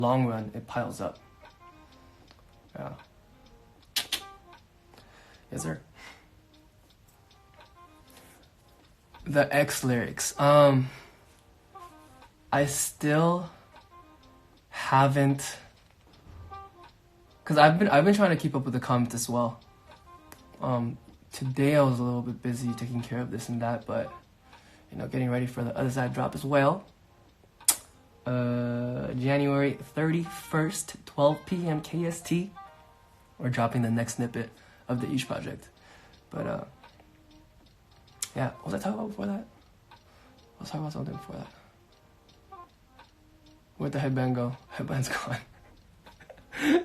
long run, it piles up. Yeah. Yes, sir. The X lyrics. I still haven't, cause I've been trying to keep up with the comments as well. Today I was a little bit busy taking care of this and that, but you know, getting ready for the other side drop as well. January 31st, 12 p.m. KST. We're dropping the next snippet of the Each project. But yeah, what was I talking about before that? I was talking about something before that. Where'd the headband go? Headband's gone.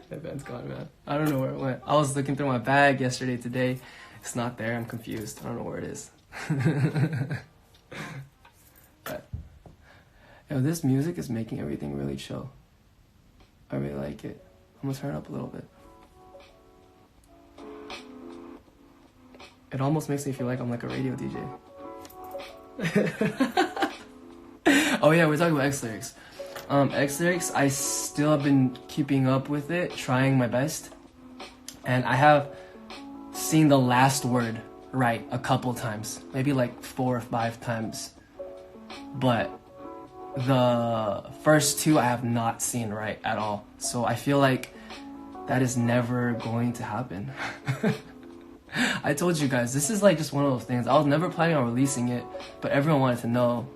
Headband's gone, man. I don't know where it went. I was looking through my bag yesterday, today. It's not there. I'm confused. I don't know where it is. But yo, this music is making everything really chill. I really like it. I'm gonna turn it up a little bit. It almost makes me feel like I'm like a radio DJ. Oh yeah, we're talking about X lyrics. X lyrics, I still have been keeping up with it, trying my best. And I have seen the last word right a couple times. Maybe like 4 or 5 times. But the first 2 I have not seen right at all. So I feel like that is never going to happen. I told you guys, this is like just one of those things. I was never planning on releasing it, but everyone wanted to know.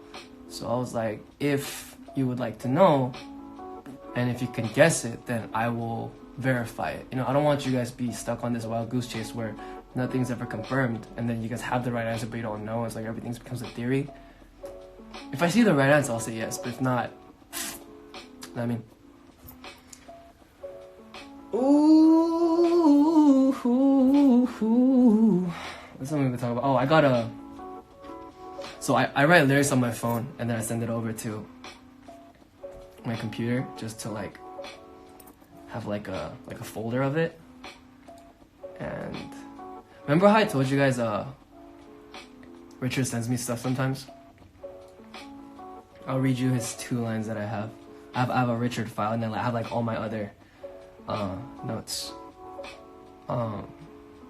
So I was like, if you would like to know, and if you can guess it, then I will verify it. You know, I don't want you guys to be stuck on this wild goose chase where nothing's ever confirmed, and then you guys have the right answer, but you don't know. It's like everything becomes a theory. If I see the right answer, I'll say yes, but if not, you know what I mean? Ooh. What's something we can talk about? Oh, I got a... So I write lyrics on my phone, and then I send it over to my computer just to like have like a folder of it. And remember how I told you guys Richard sends me stuff sometimes? I'll read you his 2 lines that I have. I have a Richard file, and then I have like all my other notes.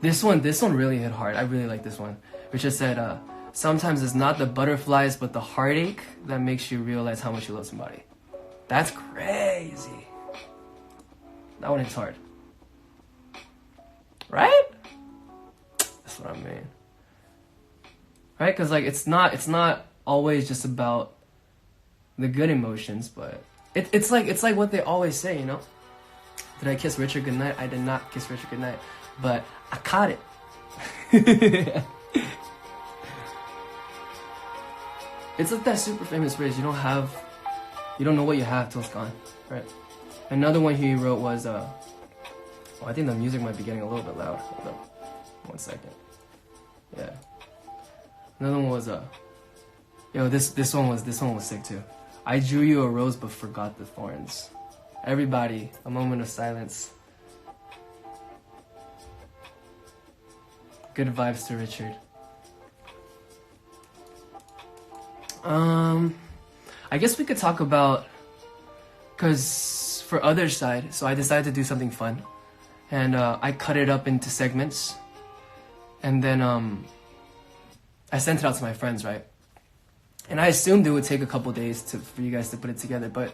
This one really hit hard. I really like this one. Richard said, sometimes it's not the butterflies but the heartache that makes you realize how much you love somebody. That's crazy. That one hits hard. Right? That's what I mean. Right? Because like it's not always just about the good emotions, but it's like what they always say, you know? Did I kiss Richard goodnight? I did not kiss Richard goodnight, but I caught it. It's like that super famous phrase, you don't know what you have till it's gone, right? Another one he wrote was, I think the music might be getting a little bit loud. Hold up, 1 second. Yeah. Another one was, this one was sick too. I drew you a rose but forgot the thorns. Everybody, a moment of silence. Good vibes to Richard. I guess we could talk about, cause for other side, so I decided to do something fun, and I cut it up into segments, and then I sent it out to my friends, right? And I assumed it would take a couple days for you guys to put it together, but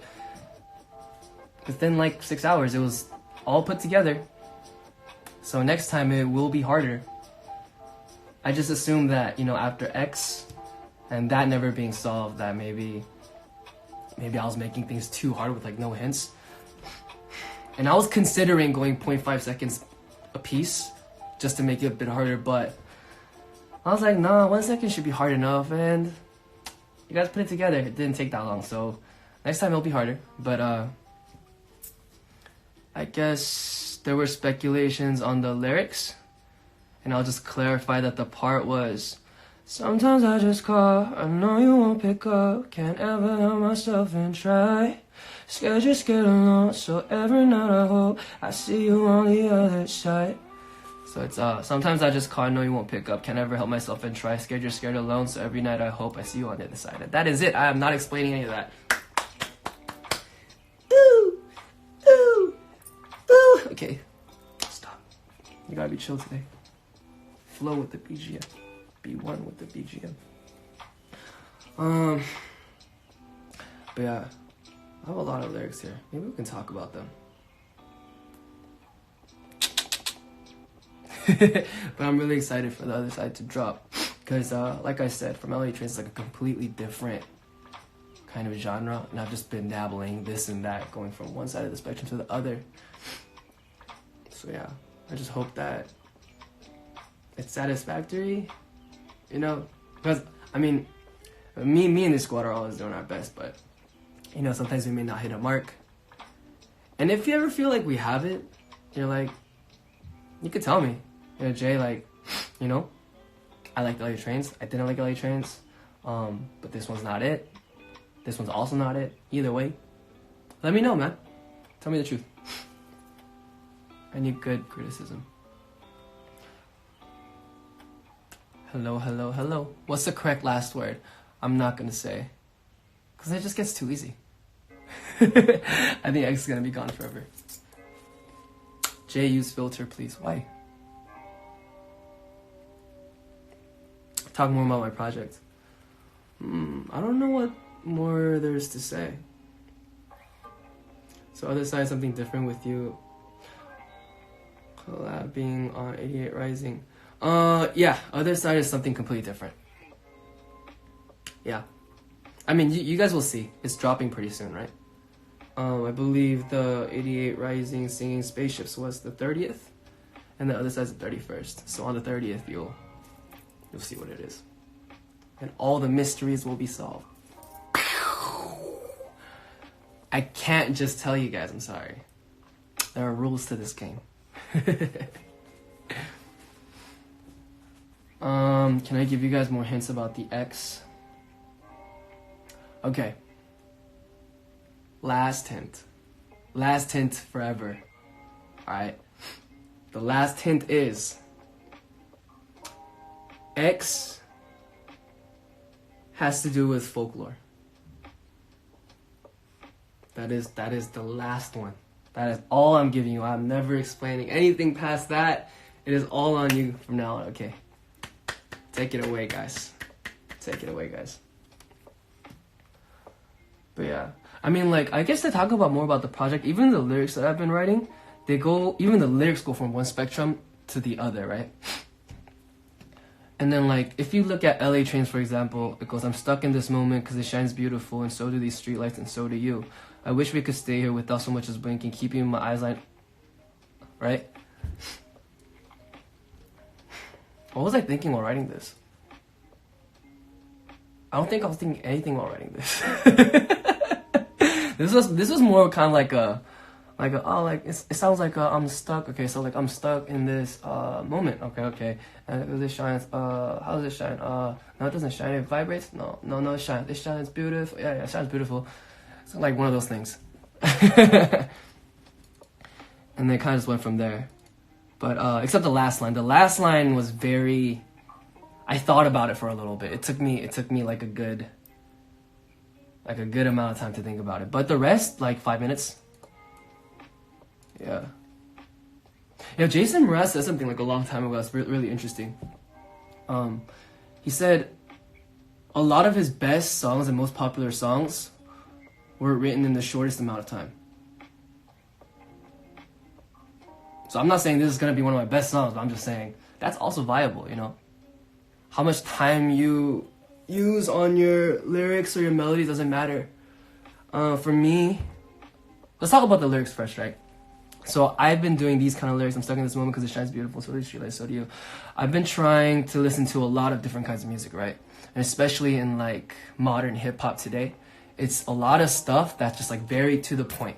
within like 6 hours, it was all put together. So next time it will be harder. I just assumed that, you know, after X and that never being solved, that maybe I was making things too hard with like no hints. And I was considering going 0.5 seconds a piece just to make it a bit harder, but I was like, nah, 1 second should be hard enough, and you guys put it together. It didn't take that long, so next time it'll be harder. But I guess there were speculations on the lyrics, and I'll just clarify that the part was, sometimes I just call, I know you won't pick up, can't ever help myself and try, scared you're scared alone, so every night I hope I see you on the other side. So it's sometimes I just call, I know you won't pick up, can't ever help myself and try, scared you're scared alone, so every night I hope I see you on the other side. That is it. I am not explaining any of that. Ooh, okay. Stop. You gotta be chill today. Flow with the BGM. Be one with the BGM. But yeah, I have a lot of lyrics here. Maybe we can talk about them. But I'm really excited for the other side to drop. Because, like I said, from LA Trains is like a completely different kind of genre. And I've just been dabbling this and that, going from one side of the spectrum to the other. So yeah, I just hope that it's satisfactory, you know? Because, I mean, me and the squad are always doing our best, but, you know, sometimes we may not hit a mark. And if you ever feel like we have it, you're like, you could tell me. You know, Jay, like, you know, I like LA Trains. I didn't like LA Trains. But this one's not it. This one's also not it. Either way, let me know, man. Tell me the truth. I need good criticism. Hello, hello, hello. What's the correct last word? I'm not gonna say. Because it just gets too easy. I think X is gonna be gone forever. Jay, use filter, please. Why? Talk more about my project. I don't know what more there's to say. So other side, something different with you. Collabing on 88 Rising. Yeah, other side is something completely different. Yeah. I mean, you guys will see. It's dropping pretty soon, right? I believe the 88 Rising Singing Spaceships was the 30th. And the other side's the 31st. So on the 30th, you'll see what it is. And all the mysteries will be solved. I can't just tell you guys, I'm sorry. There are rules to this game. Can I give you guys more hints about the X? Okay. Last hint. Last hint forever. Alright. The last hint is X has to do with folklore. That is the last one. That is all I'm giving you. I'm never explaining anything past that. It is all on you from now on. Okay. Take it away, guys. Take it away, guys. But yeah. I mean, like, I guess to talk about more about the project, even the lyrics that I've been writing, even the lyrics go from one spectrum to the other, right? And then, like, if you look at LA Trains, for example, it goes, I'm stuck in this moment because it shines beautiful, and so do these streetlights, and so do you. I wish we could stay here without so much as blinking, keeping my eyes on... Right? What was I thinking while writing this? I don't think I was thinking anything while writing this. This was more kind of like it sounds like I'm stuck. Okay, so like I'm stuck in this moment. Okay. And this shines. How does it shine? No, it doesn't shine. It vibrates. No, it shines. It shines beautiful. Yeah, it shines beautiful. It's like one of those things. And then kind of just went from there. But except the last line. The last line was very. I thought about it for a little bit. It took me like a good amount of time to think about it. But the rest, like 5 minutes. Yeah. You know, Jason Mraz said something like a long time ago that's really interesting. He said a lot of his best songs and most popular songs were written in the shortest amount of time. So I'm not saying this is going to be one of my best songs, but I'm just saying that's also viable, you know? How much time you use on your lyrics or your melodies doesn't matter. For me, let's talk about the lyrics first, right? So I've been doing these kind of lyrics. I'm stuck in this moment because it shines beautiful. So do streetlights, so do you. I've been trying to listen to a lot of different kinds of music, right? And especially in like modern hip hop today, it's a lot of stuff that's just like very to the point.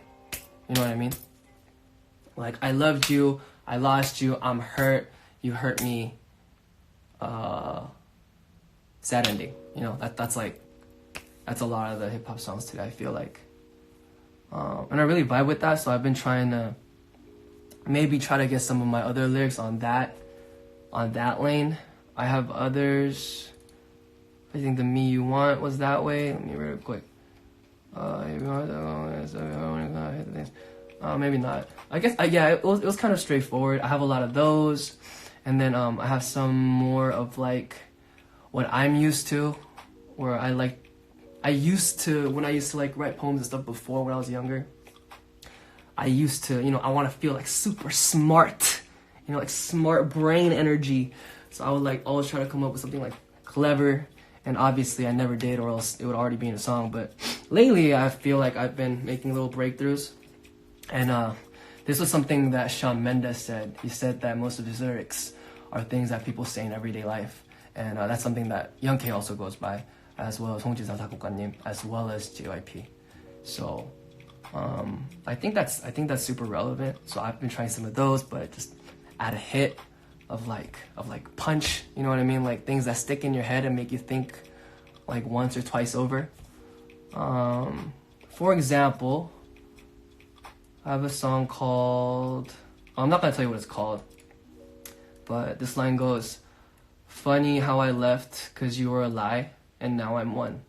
You know what I mean? Like, I loved you, I lost you, I'm hurt, you hurt me. Sad ending. You know, that's a lot of the hip hop songs today, I feel like. And I really vibe with that, so I've been trying to maybe try to get some of my other lyrics on that lane. I have others. I think the Me You Want was that way. Let me read it quick. Maybe not. I guess, yeah, it was kind of straightforward. I have a lot of those. And then I have some more of like what I'm used to, where when I used to like write poems and stuff before when I was younger, I used to, I want to feel like super smart, like smart brain energy. So I would like always try to come up with something like clever, and obviously I never did, or else it would already be in a song. But lately I feel like I've been making little breakthroughs, and this was something that Shawn Mendes said. He said that most of his lyrics are things that people say in everyday life, and that's something that Young K also goes by, as well as 홍지사 작곡가님, as well as JYP. So I think that's super relevant. So I've been trying some of those, but just add a hit of like punch, you know what I mean? Like things that stick in your head and make you think like once or twice over. For example, I have a song called, I'm not gonna tell you what it's called, but this line goes, "Funny how I left cause you were a lie, and now I'm one.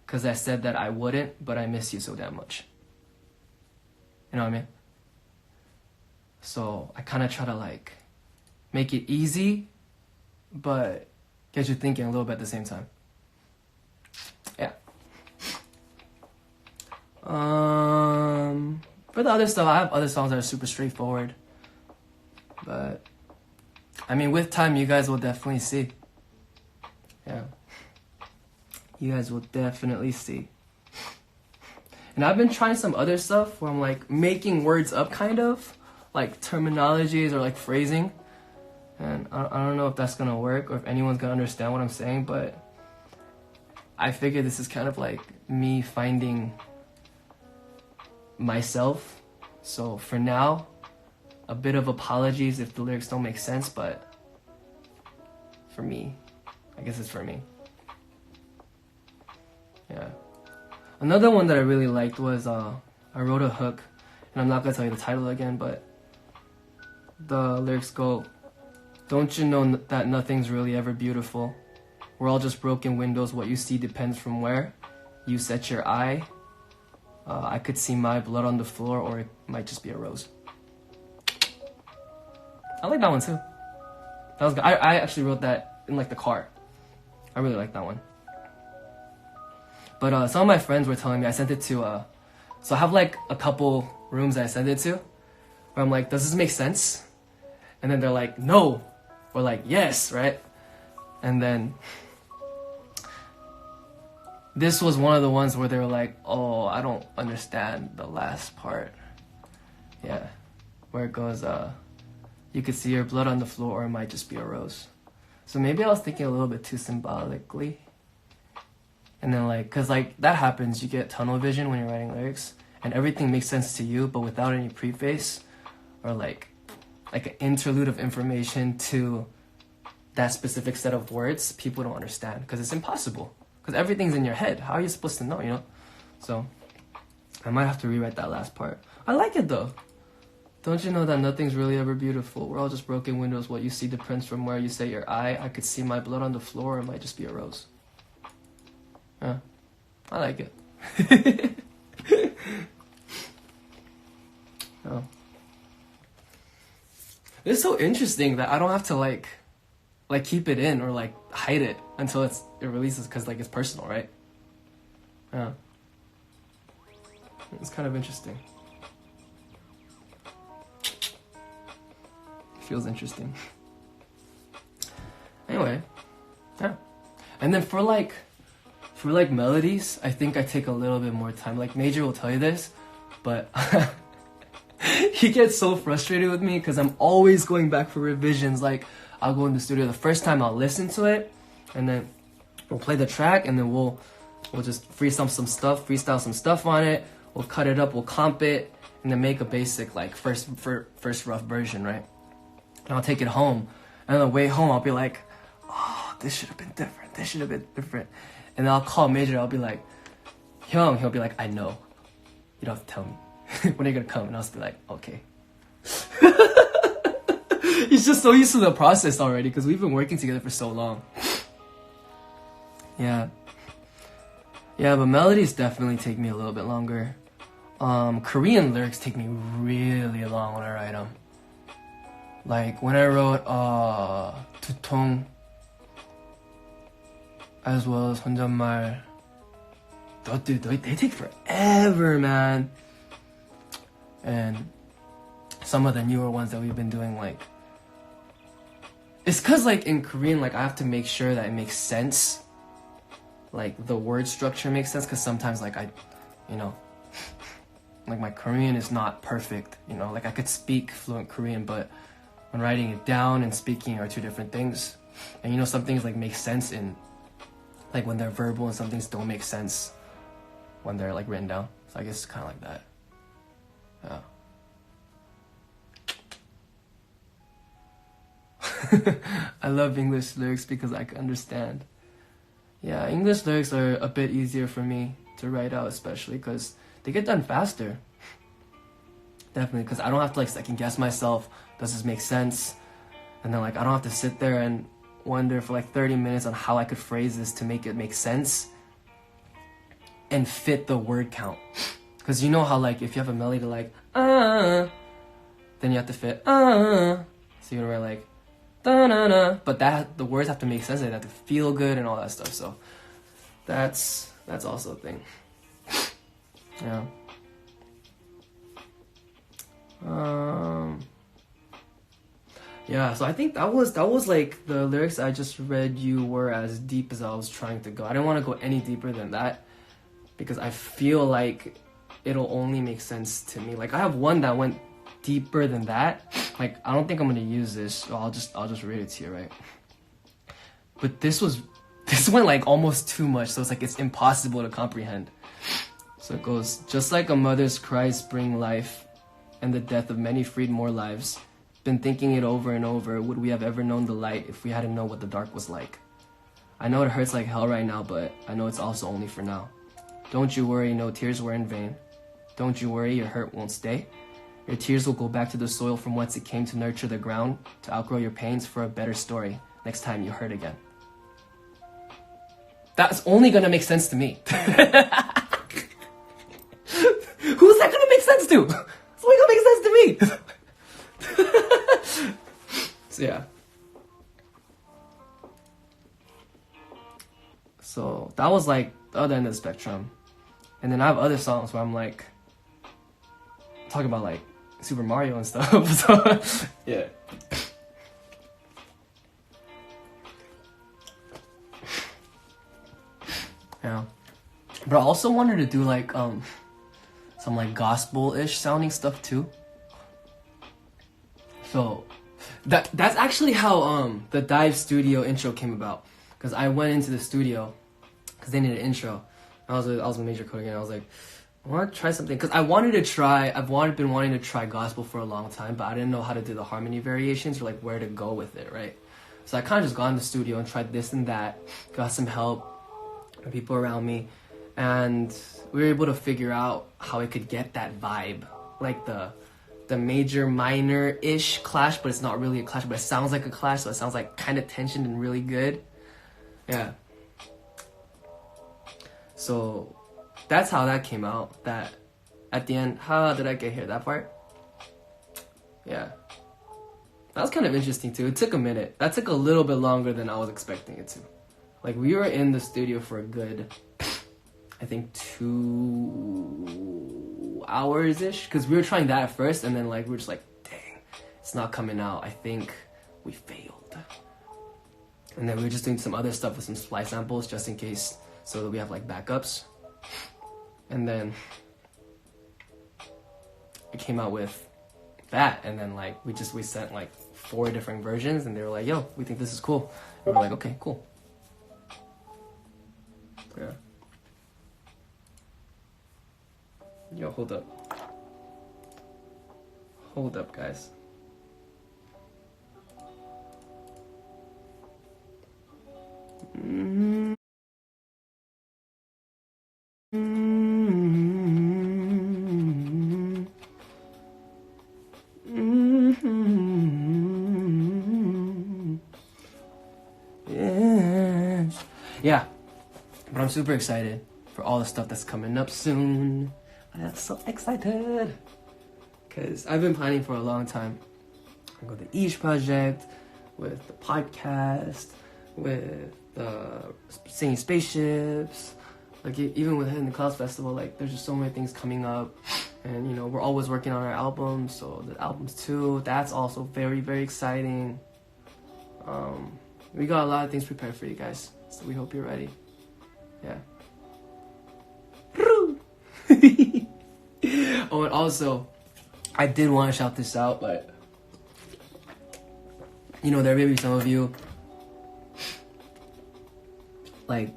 Cause I said that I wouldn't, but I miss you so damn much." You know what I mean? So I kind of try to like make it easy, but get you thinking a little bit at the same time. Yeah. For the other stuff, I have other songs that are super straightforward. But I mean, with time, you guys will definitely see. Yeah. You guys will definitely see. And I've been trying some other stuff where I'm like making words up, kind of like terminologies or like phrasing. And I don't know if that's gonna work or if anyone's gonna understand what I'm saying, but I figure this is kind of like me finding myself. So for now, a bit of apologies if the lyrics don't make sense, but for me, I guess it's for me. Yeah. Another one that I really liked was I wrote a hook, and I'm not gonna tell you the title again, but the lyrics go, "Don't you know that nothing's really ever beautiful? We're all just broken windows. What you see depends from where you set your eye. I could see my blood on the floor, or it might just be a rose." I like that one too. That was good. I actually wrote that in like the car. I really like that one. But some of my friends were telling me, I sent it to, so I have like a couple rooms that I sent it to, where I'm like, does this make sense? And then they're like, no, or like, yes, right? And then this was one of the ones where they were like, oh, I don't understand the last part. Yeah, where it goes, you could see your blood on the floor, or it might just be a rose. So maybe I was thinking a little bit too symbolically. And then like, cause like that happens, you get tunnel vision when you're writing lyrics, and everything makes sense to you, but without any preface or like an interlude of information to that specific set of words, people don't understand, cause it's impossible, cause everything's in your head. How are you supposed to know, you know? So I might have to rewrite that last part. I like it though. Don't you know that nothing's really ever beautiful? We're all just broken windows. What you see depends from where you set your eye. I could see my blood on the floor, or it might just be a rose. Yeah, I like it. Oh. It's so interesting that I don't have to like keep it in or like hide it until it releases, because like it's personal, right? Yeah, it's kind of interesting. Feels interesting. Anyway, yeah, and then for like melodies, I think I take a little bit more time. Like Major will tell you this, but he gets so frustrated with me because I'm always going back for revisions. Like I'll go in the studio the first time, I'll listen to it, and then we'll play the track, and then we'll just freestyle some stuff on it. We'll cut it up, we'll comp it, and then make a basic like first rough version, right? And I'll take it home, and on the way home I'll be like, oh, this should have been different. This should have been different. And then I'll call Major, I'll be like, Hyung, he'll be like, I know. You don't have to tell me. When are you gonna come? And I'll just be like, okay. He's just so used to the process already, because we've been working together for so long. Yeah. Yeah, but melodies definitely take me a little bit longer. Korean lyrics take me really long when I write them. Like when I wrote 두통 as well as 혼잣말, they take forever, man. And some of the newer ones that we've been doing, like, it's cause like in Korean, like I have to make sure that it makes sense. Like the word structure makes sense, cause sometimes like like my Korean is not perfect, like I could speak fluent Korean, but when writing it down and speaking are two different things. And some things like make sense in, like when they're verbal, and some things don't make sense when they're like written down. So I guess it's kind of like that. Yeah. I love English lyrics because I can understand. Yeah, English lyrics are a bit easier for me to write out, especially because they get done faster. Definitely, because I don't have to like second guess myself. Does this make sense? And then like I don't have to sit there and wonder for like 30 minutes on how I could phrase this to make it make sense and fit the word count. Because you know how like if you have a melody like then you have to fit so you're gonna write like da-na-na, but the words have to make sense, they have to feel good and all that stuff. So that's also a thing. Yeah. Yeah, so I think that was like the lyrics I just read you were as deep as I was trying to go. I didn't want to go any deeper than that because I feel like it'll only make sense to me. Like I have one that went deeper than that. Like I don't think I'm gonna use this, so I'll just read it to you, right? But this went like almost too much, so it's like it's impossible to comprehend. So it goes, just like a mother's cries bring life and the death of many freed more lives. Been thinking it over and over, would we have ever known the light if we hadn't known what the dark was like? I know it hurts like hell right now, but I know it's also only for now. Don't you worry, no tears were in vain. Don't you worry, your hurt won't stay. Your tears will go back to the soil from whence it came to nurture the ground, to outgrow your pains for a better story next time you hurt again. That's only gonna make sense to me. Who's that gonna make sense to? It's only gonna make sense to me. So yeah. So that was like the other end of the spectrum. And then I have other songs where I'm like talking about like Super Mario and stuff. So yeah. Yeah. But I also wanted to do like some like gospel-ish sounding stuff too. So that's actually how the Dive Studio intro came about. Cause I went into the studio because they needed an intro. I was a major coding and I was like, I want to try something because I've been wanting to try gospel for a long time, but I didn't know how to do the harmony variations or like where to go with it, right? So I kind of just got in the studio and tried this and that, got some help from people around me, and we were able to figure out how it could get that vibe, like the major minor ish clash, but it's not really a clash, but it sounds like a clash, so it sounds like kind of tensioned and really good. Yeah. So that's how that came out. That at the end, how did I get here? That part? Yeah. That was kind of interesting too. It took a minute. That took a little bit longer than I was expecting it to. Like we were in the studio for a good, I think 2 hours-ish. Because we were trying that at first and then like we were just like, dang, it's not coming out. I think we failed. And then we were just doing some other stuff with some splice samples just in case, so that we have like backups. And then it came out with that, and then like we sent like 4 different versions, and they were like, yo, we think this is cool. And we're like, okay, cool. Yeah. Yo, hold up. Hold up, guys. Yeah, but I'm super excited for all the stuff that's coming up soon. I'm so excited. Because I've been planning for a long time. I go the Each project, with the podcast, with the singing spaceships, like even with Hidden Clouds Festival, like there's just so many things coming up. And you know, we're always working on our albums, so the albums too, that's also very, very exciting. We got a lot of things prepared for you guys, so we hope you're ready. Yeah. Oh, and also, I did want to shout this out, but you know, there may be some of you, like,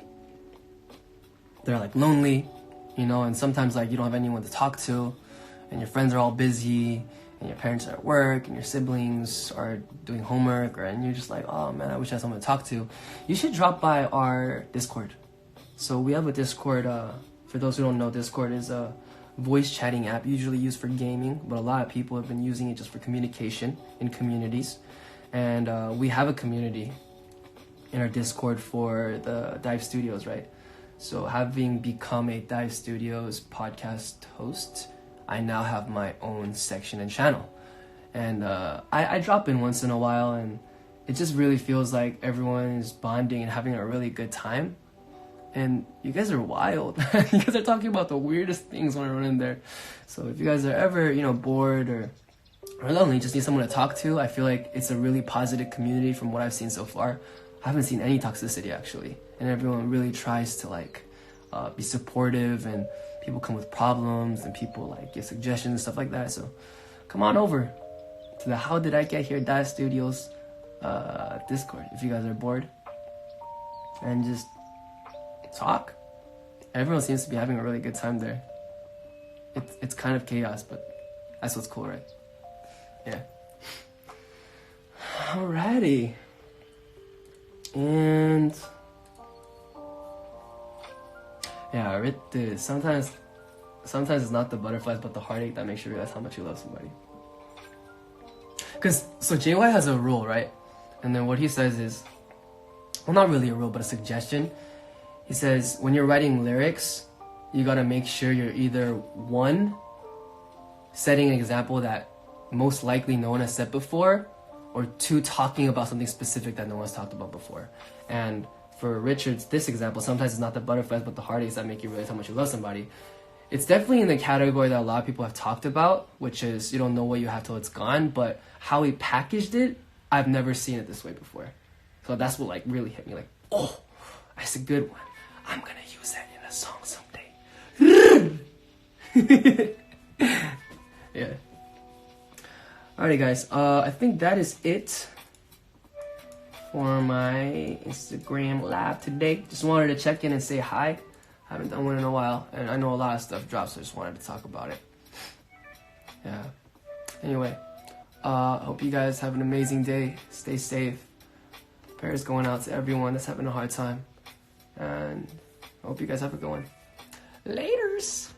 they're like lonely, you know, and sometimes like you don't have anyone to talk to, and your friends are all busy, and your parents are at work, and your siblings are doing homework, and you're just like, oh man, I wish I had someone to talk to. You should drop by our Discord. So we have a Discord. For those who don't know, Discord is a voice chatting app usually used for gaming, but a lot of people have been using it just for communication in communities. And we have a community in our Discord for the Dive Studios, right? So having become a Dive Studios podcast host, I now have my own section and channel. And I drop in once in a while, and it just really feels like everyone is bonding and having a really good time. And you guys are wild. You guys are talking about the weirdest things when I run in there. So if you guys are ever, you know, bored or lonely, just need someone to talk to, I feel like it's a really positive community from what I've seen so far. I haven't seen any toxicity actually. And everyone really tries to like be supportive, and people come with problems, and people like give suggestions and stuff like that. So come on over to the How Did I Get Here Dive Studios Discord if you guys are bored, and just talk. Everyone seems to be having a really good time there. It's kind of chaos, but that's what's cool, right? Yeah. Alrighty. And yeah, I read this. Sometimes it's not the butterflies but the heartache that makes you realize how much you love somebody. So JY has a rule, right? And then what he says is, well, not really a rule, but a suggestion. He says, when you're writing lyrics, you gotta make sure you're either one, setting an example that most likely no one has said before, or two, talking about something specific that no one's talked about before. And for Richard's, this example, sometimes it's not the butterflies but the heartaches that make you realize how much you love somebody. It's definitely in the category that a lot of people have talked about, which is you don't know what you have till it's gone, but how he packaged it, I've never seen it this way before. So that's what like really hit me, like, oh, that's a good one. I'm gonna use that in a song someday. Yeah. Alright guys, I think that is it for my Instagram live today. Just wanted to check in and say hi. Haven't done one in a while, and I know a lot of stuff dropped, so I just wanted to talk about it. Yeah. Anyway, hope you guys have an amazing day. Stay safe. Prayers going out to everyone that's having a hard time. And I hope you guys have a good one. Laters!